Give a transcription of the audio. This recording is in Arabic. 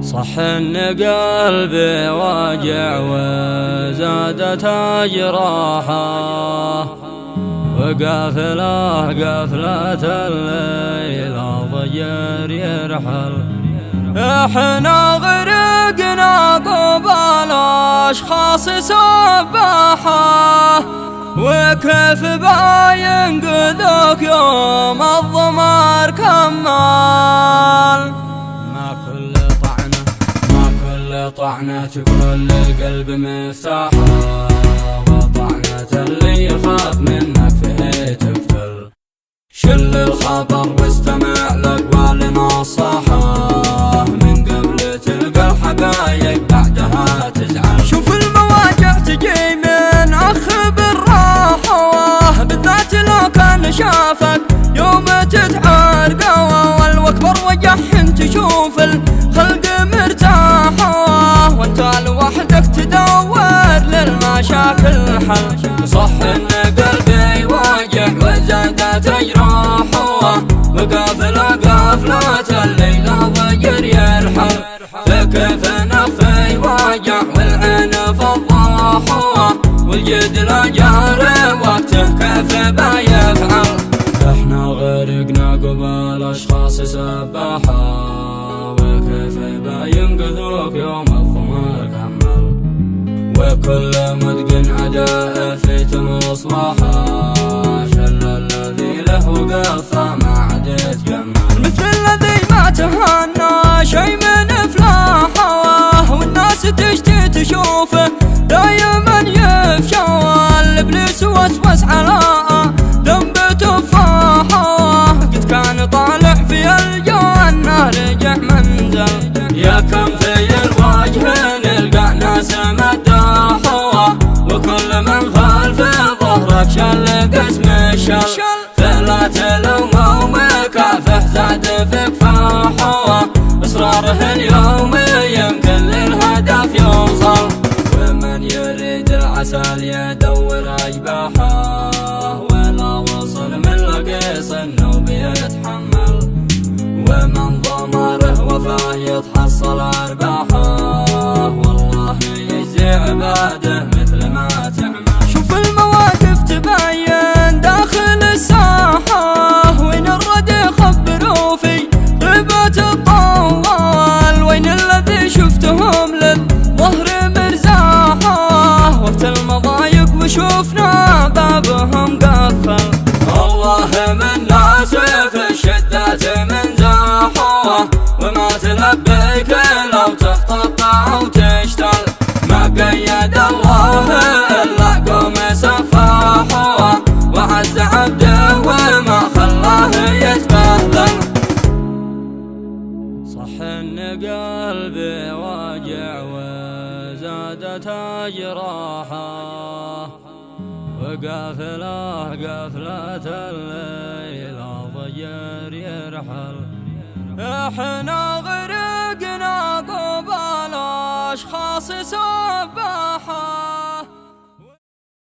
صح ان قلبي واجع وزادت اجراحه، وقافله قفلة الليل ضجر يرحل. احنا غرقنا قبل اشخاص سباحه، وكيف باينقذوك يوم الضمر كمال. ما كل طعنة تقول للقلب مفتاحه، وطعنة اللي يخاف منك فيه تقتل. شل الخبر واستمع لأقوال نصاحه، من قبل تلقى الحقايق بعدها تزعل. شوف المواجع تجي من أخ بالراحة، بالذات لو كان شافك يوم تتعرقه، والأكبر وجح تشوف الخلق مرتاحة، وانت لوحدك تدور للمشاكل حل. صح ان قلبي واجع وزادت اجراحه، وقافله قافلة الليل ضجر يرحل. فكيف نخفي واجع والعين فضاحه، والجد لا جاري وقته كيف بيفعل. احنا غرقنا قبل اشخاص سباحه، وكيف بينقذوك يوم الضمر كمل. وكل متقن عداء في مصلحه، شل الذي له قفه ما عاد يتجمل. مثل الذي ما تهنى شي من افلاحه، والناس تشتي تشوفه دايما يفشل. الابليس وسوس على ذنب تفاحه، قد كان طالع في الجنه رجع منزل. يا كم في الوجه نلقى ناس مداحه، وكل من خلف ظهرك شل قسم الشل. فلا تلومه ومكافح زاد في كفاحه، اصراره اليوم يمكن للهدف يوصل. ومن يريد العسل يدور اشباحه، ولا وصل من لقيص انه بيتحمل. ومن ضمره وفاه يتحصل ارباحه، والله يجزي عباده مثل ما تعمل. شوف المواقف تبين داخل الساحه، وين الرد يخبروا في غيبة الطوال. وين الذي شفتهم للظهر مرزاحه، وقت المضايق وشوفنا بابهم قفل. الله من ناس في الشدات منزاحه، وما تلبيك لو تقطع وتشتل. ما قيد الله الا قوم سفاحه، وعز عبده وما خلاه يتبهدل. صح ان قلبي واجع وزادت اجراحه، وقافله قفلة الليل ضجر يرحل. احنا غرقنا قبل اشخاص سباحه.